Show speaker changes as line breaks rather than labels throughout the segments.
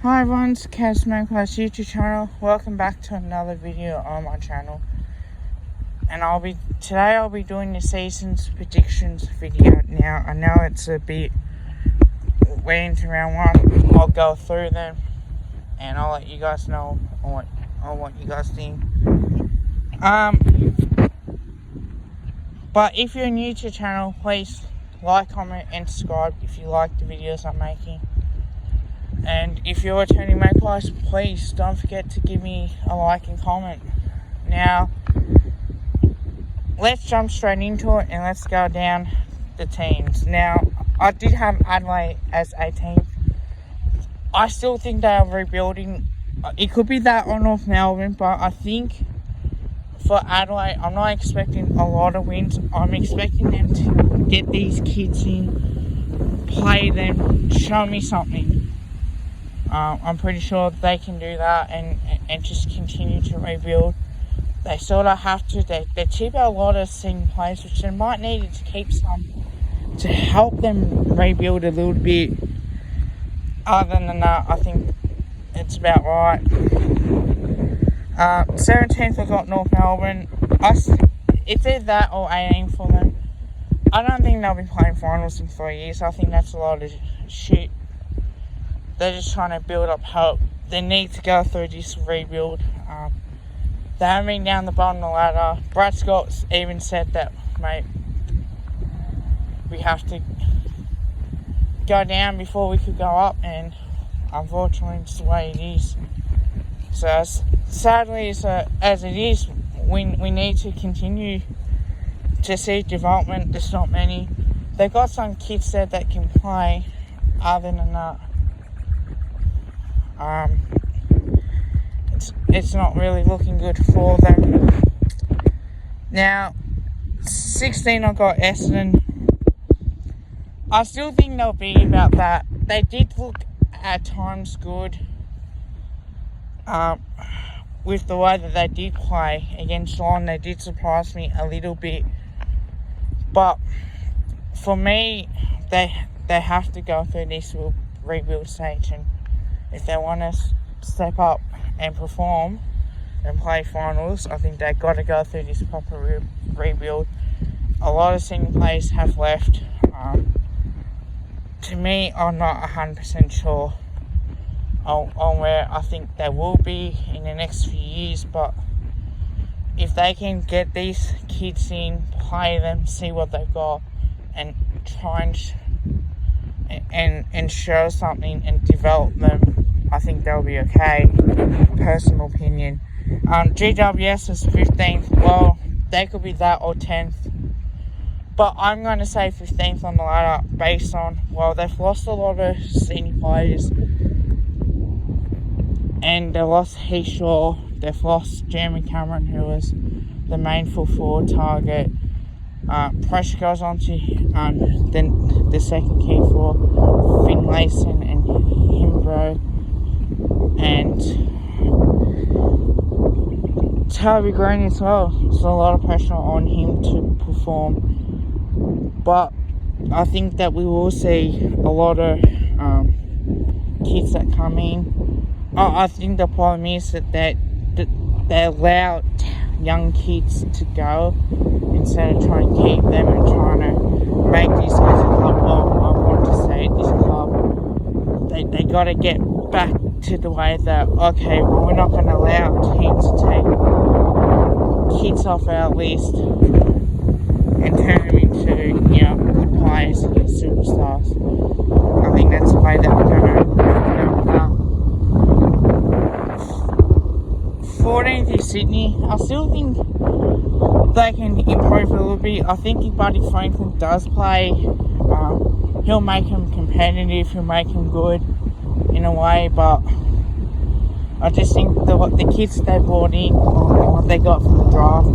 Hi everyone, it's Casman Class YouTube channel. Welcome back to another video on my channel. And today I'll be doing the season's predictions video. Now I know it's a bit way into round one. I'll go through them and I'll let you guys know on what you guys think. But if you're new to the channel, please like, comment and subscribe if you like the videos I'm making. And if you're returning magpies, please don't forget to give me a like and comment. Now, let's jump straight into it and let's go down the teams. Now, I did have Adelaide as a team. I still think they are rebuilding. It could be that or North Melbourne, but I think for Adelaide, I'm not expecting a lot of wins. I'm expecting them to get these kids in, play them, show me something. I'm pretty sure they can do that and just continue to rebuild. They sort of have to. They chip out a lot of senior players, which they might need to keep some to help them rebuild a little bit. Other than that, I think it's about right. 17th, I got North Melbourne. It's either that or 18 for them. I don't think they'll be playing finals in 3 years. I think that's a lot of shit. They're just trying to build up hope. They need to go through this rebuild. They haven't been down the bottom of the ladder. Brad Scott's even said that, mate, we have to go down before we could go up, and unfortunately it's the way it is. So sadly as it is, we need to continue to see development. There's not many. They've got some kids there that can play. Other than that, it's not really looking good for them. Now, 16, I got Essendon. I still think they'll be about that. They did look at times good with the way that they did play against Geelong. They did surprise me a little bit. But for me, they have to go through this rebuild stage, and if they want to step up and perform and play finals, I think they've got to go through this proper rebuild. A lot of senior players have left. To me, I'm not 100% sure on where I think they will be in the next few years, but if they can get these kids in, play them, see what they've got, and try and show something and develop them, I think they'll be okay. Personal opinion. GWS is 15th. Well, they could be that or 10th. But I'm going to say 15th on the ladder based on, well, they've lost a lot of senior players. And they lost Heath Shaw. They've lost Jeremy Cameron, who was the main full forward target. Pressure goes on to the second key for Finlayson and Himbro. And Toby Green as well. There's a lot of pressure on him to perform. But I think that we will see a lot of kids that come in. I think the problem is that they allow young kids to go instead of trying to keep them and trying to make this as a club. Well, I want to say this club. They got to get back to the way that, okay, well, we're not going to allow teams to take kids off our list and turn them into, good players and superstars. I think that's the way that we're going to go. 14th is Sydney. I still think they can improve a little bit. I think if Buddy Franklin does play, he'll make them competitive, he'll make them good in a way, but I just think the kids they brought in, what they got from the draft,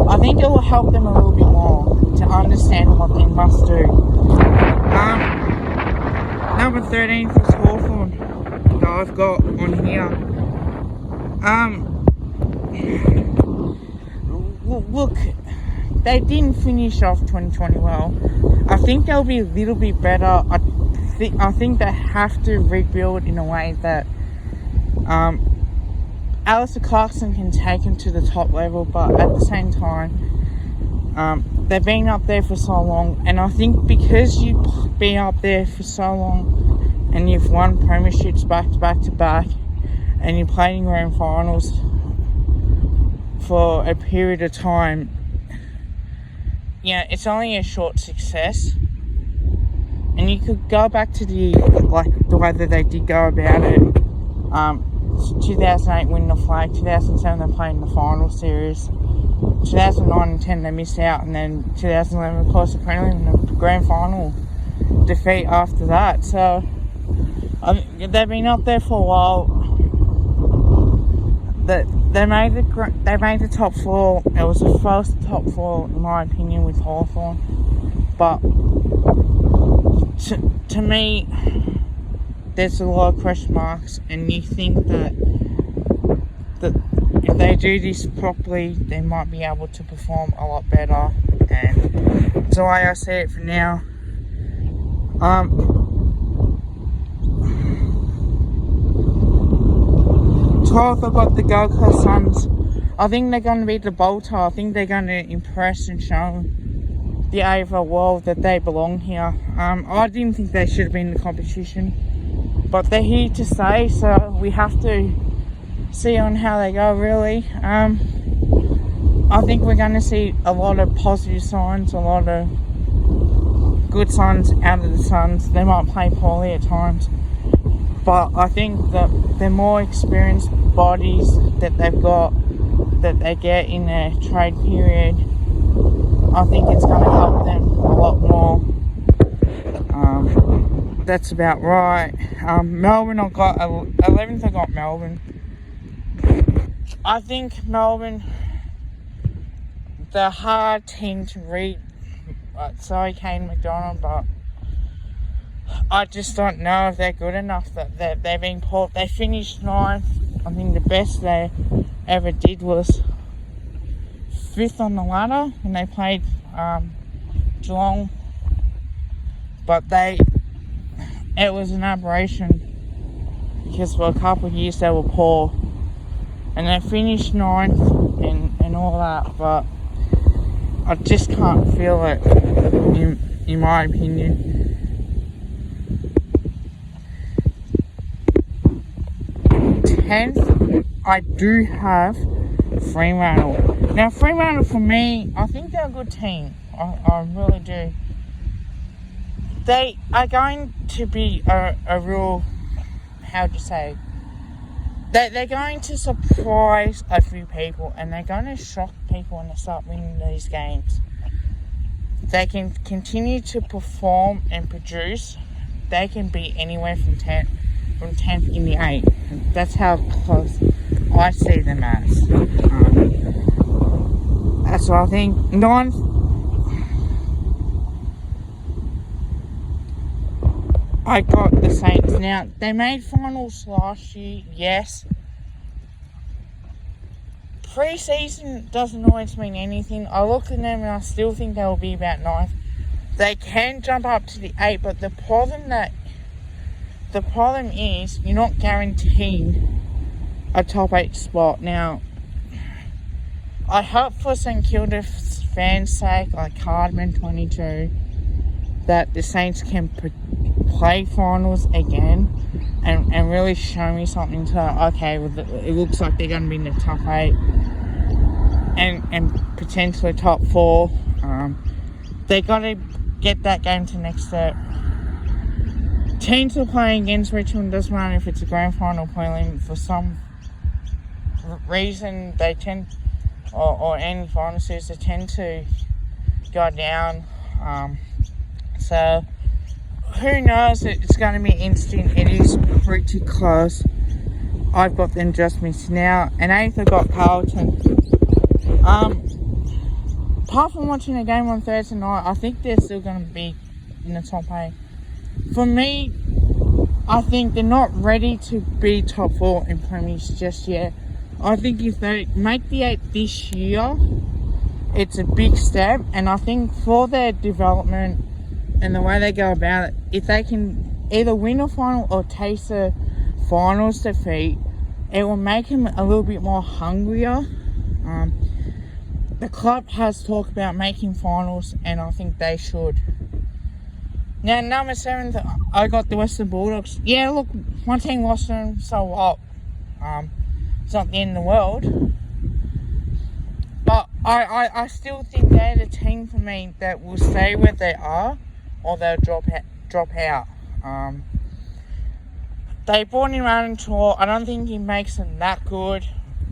I think it will help them a little bit more to understand what they must do. Number 13th is Hawthorn that I've got on here. Look, they didn't finish off 2020 well. I think they'll be a little bit better. I think they have to rebuild in a way that Alistair Clarkson can take them to the top level, but at the same time, they've been up there for so long, and I think because you've been up there for so long and you've won premierships back to back to back, and you played in grand finals for a period of time, it's only a short success. And you could go back to the way that they did go about it. 2008 winning the flag, 2007 they played in the final series, 2009 and 10 they missed out, and then 2011 of course the prelim and the grand final defeat after that. So they've been up there for a while. They made the top four. It was the first top four in my opinion with Hawthorn, but to me, there's a lot of question marks, and you think that if they do this properly, they might be able to perform a lot better. And it's the way I see it for now. 12th, I've got the Gold Coast Suns. I think they're going to beat the Bolter. I think they're going to impress and show the AFL world that they belong here. I didn't think they should have been in the competition, but they're here to stay, so we have to see on how they go, really. I think we're going to see a lot of positive signs, a lot of good signs out of the Suns. They might play poorly at times, but I think that the more experienced bodies that they've got, that they get in their trade period, I think it's going to help them a lot more. That's about right. Melbourne, I've got 11th. I got Melbourne. I think Melbourne, they're a hard team to read. Sorry, Kane McDonald, but I just don't know if they're good enough. That they've been pulled. They finished 9th. I think the best they ever did was 5th on the ladder when they played Geelong, but it was an aberration because for a couple of years they were poor, and they finished 9th and all that, but I just can't feel it in my opinion. 10th, I do have Fremantle. Now, Fremantle, for me, I think they're a good team. I really do. They are going to be a real, how do you say, they're going to surprise a few people, and they're going to shock people when they start winning these games. They can continue to perform and produce. They can be anywhere from 10th in the 8th. That's how close I see them as. That's what I think. 9th, I got the Saints. Now, they made finals last year, yes. Pre-season doesn't always mean anything. I look at them and I still think they'll be about 9th. They can jump up to the 8th, but the problem is you're not guaranteed a top 8 spot. Now, I hope for St Kilda fans' sake, like Cardman 22, that the Saints can play finals again and really show me something to, okay, well, it looks like they're going to be in the top 8 and potentially top 4. They got to get that game to next step. Teams are playing against Richmond, doesn't matter if it's a grand final prelim. For some reason, they tend, or any final series, they tend to go down. So, who knows? It's going to be interesting. It is pretty close. I've got them just missed now. And 8th, I've got Carlton. Apart from watching the game on Thursday night, I think they're still going to be in the top 8. For me, I think they're not ready to be top 4 in premiers just yet. I think if they make the 8 this year, it's a big step. And I think for their development and the way they go about it, if they can either win a final or taste a finals defeat, it will make him a little bit more hungrier. The club has talked about making finals, and I think they should. Now, number 7, I got the Western Bulldogs. Yeah, look, my team lost them, so what? It's not the end of the world. But I still think they're the team for me that will stay where they are, or they'll drop out. They brought in Aaron Tour. I don't think he makes them that good.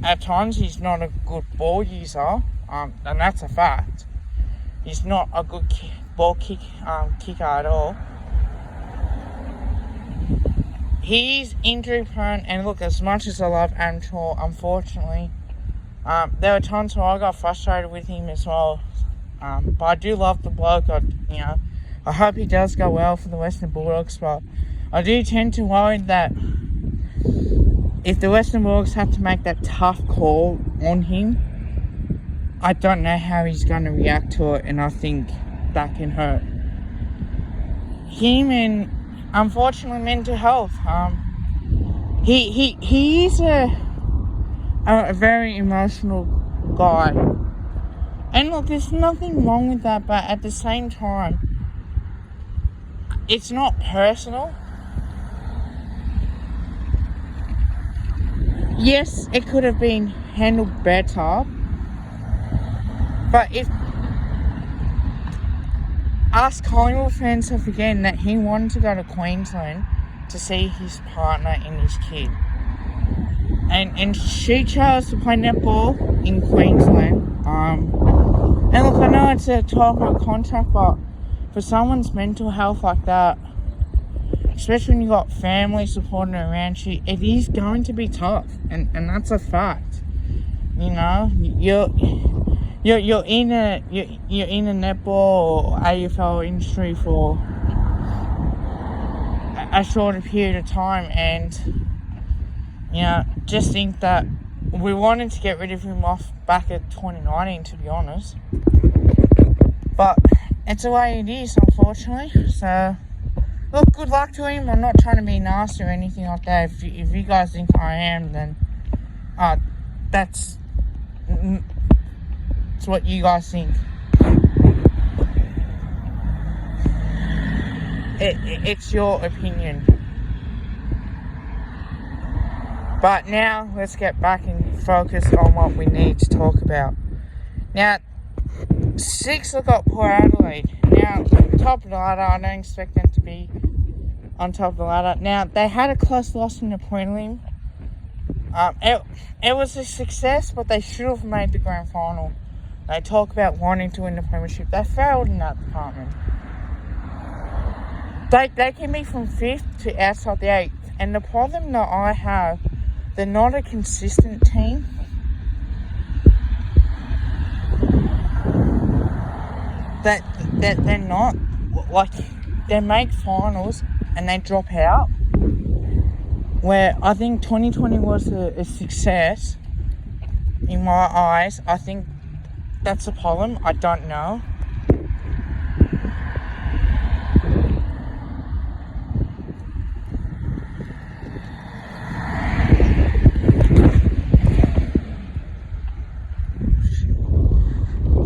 At times, he's not a good ball user, and that's a fact. He's not a good kicker at all. He's injury prone, and look, as much as I love Aaron Tour, unfortunately, there were times where I got frustrated with him as well. But I do love the bloke. I hope he does go well for the Western Bulldogs, but I do tend to worry that if the Western Bulldogs have to make that tough call on him, I don't know how he's going to react to it, and I think that can hurt him and, unfortunately, mental health. He is a very emotional guy, and look, there's nothing wrong with that, but at the same time, it's not personal. Yes, it could have been handled better, but if us Collingwood fans are forgetting that he wanted to go to Queensland to see his partner and his kid, and she chose to play netball in Queensland. And look, I know it's a 12-month contract, but for someone's mental health like that, especially when you got family supporting around you, it is going to be tough, and that's a fact. You know, you're in a netball or AFL industry for a shorter period of time, and just think that we wanted to get rid of him off back at 2019, to be honest, but it's the way it is, unfortunately. So look, good luck to him. I'm not trying to be nasty or anything like that. If you guys think I am, then that's what you guys think. It's your opinion. But now, let's get back and focus on what we need to talk about. Now, 6, I got Port Adelaide. Now, top of the ladder, I don't expect them to be on top of the ladder. Now, they had a close loss in the prelim. It was a success, but they should have made the grand final. They talk about wanting to win the premiership. They failed in that department. They can be from 5th to outside the 8th. And the problem that I have, they're not a consistent team. They're not. Like, they make finals and they drop out. Where I think 2020 was a success in my eyes. I think that's a problem. I don't know.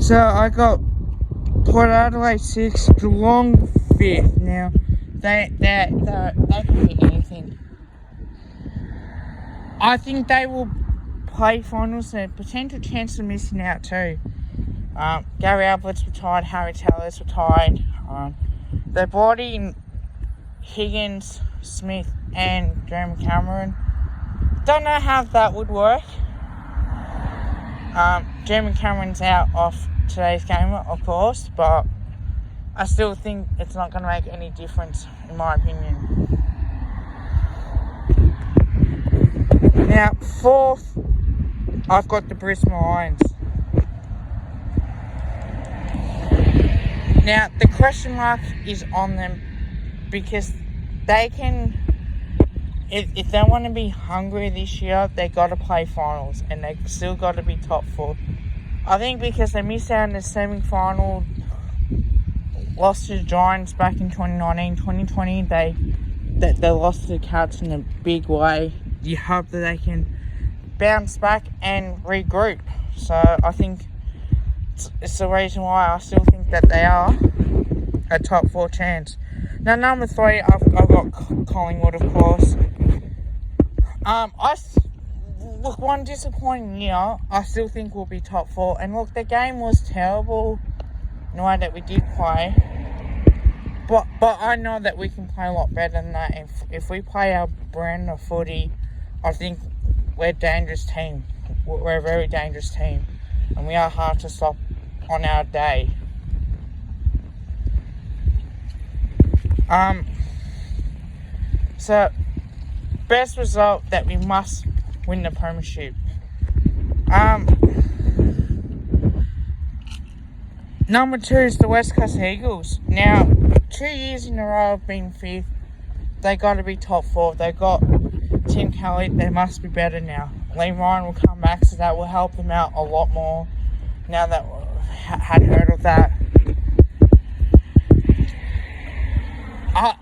So I got Port Adelaide 6, Geelong 5th. Now they can be anything. I think they will play finals. There's a potential chance of missing out too. Gary Ablett's retired, Harry Taylor's retired. They brought in Higgins, Smith, and Jeremy Cameron. Don't know how that would work. Jeremy Cameron's out off today's game, of course, but I still think it's not going to make any difference, in my opinion. Now, 4th, I've got the Bristol Lines. Now, the question mark is on them because they can, if they want to be hungry this year, they got to play finals and they still got to be top 4. I think because they missed out in the semi-final, lost to the Giants back in 2019, 2020, they lost to the Cats in a big way. You hope that they can bounce back and regroup. So I think it's the reason why I still think that they are a top 4 chance. Now, number 3, I've got Collingwood, of course. Look, one disappointing year, I still think we'll be top 4. And look, the game was terrible in the way that we did play. But I know that we can play a lot better than that. If we play our brand of footy, I think we're a dangerous team. We're a very dangerous team. And we are hard to stop on our day. So, best result that we must win the premiership. Number 2 is the West Coast Eagles. Now, 2 years in a row of being 5th. They got to be top 4. They got Tim Kelly. They must be better now. Lee Ryan will come back, so that will help them out a lot more. Now that had heard of that.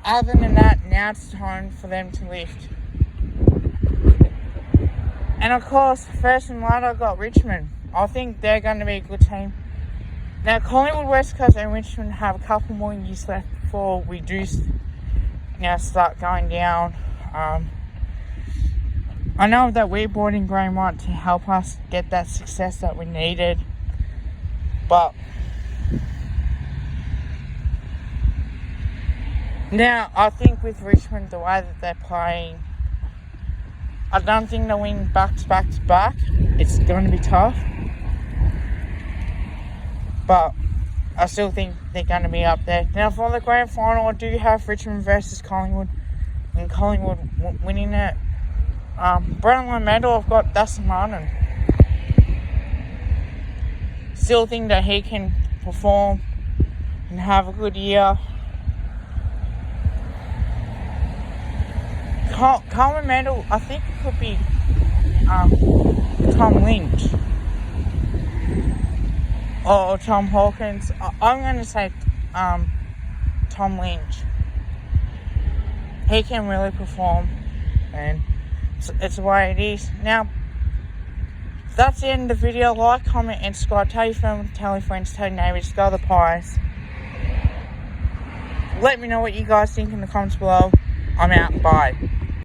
Other than that, now it's time for them to lift. And of course, first and later, I've got Richmond. I think they're going to be a good team. Now, Collingwood, West Coast and Richmond have a couple more years left before we do now start going down. I know that we brought in Graham White to help us get that success that we needed. But now, I think with Richmond, the way that they're playing, I don't think they'll win back to back to back. It's going to be tough. But I still think they're going to be up there. Now, for the grand final, I do have Richmond versus Collingwood. And Collingwood winning it. Brownlow medal, I've got Dustin Martin. Still think that he can perform and have a good year. Common medal, I think it could be Tom Lynch or Tom Hawkins. I'm going to say Tom Lynch. He can really perform, and it's the way it is. Now, that's the end of the video. Like, comment, and subscribe. Tell your family, tell your friends, tell your neighbours. Go the Pies. Let me know what you guys think in the comments below. I'm out. Bye.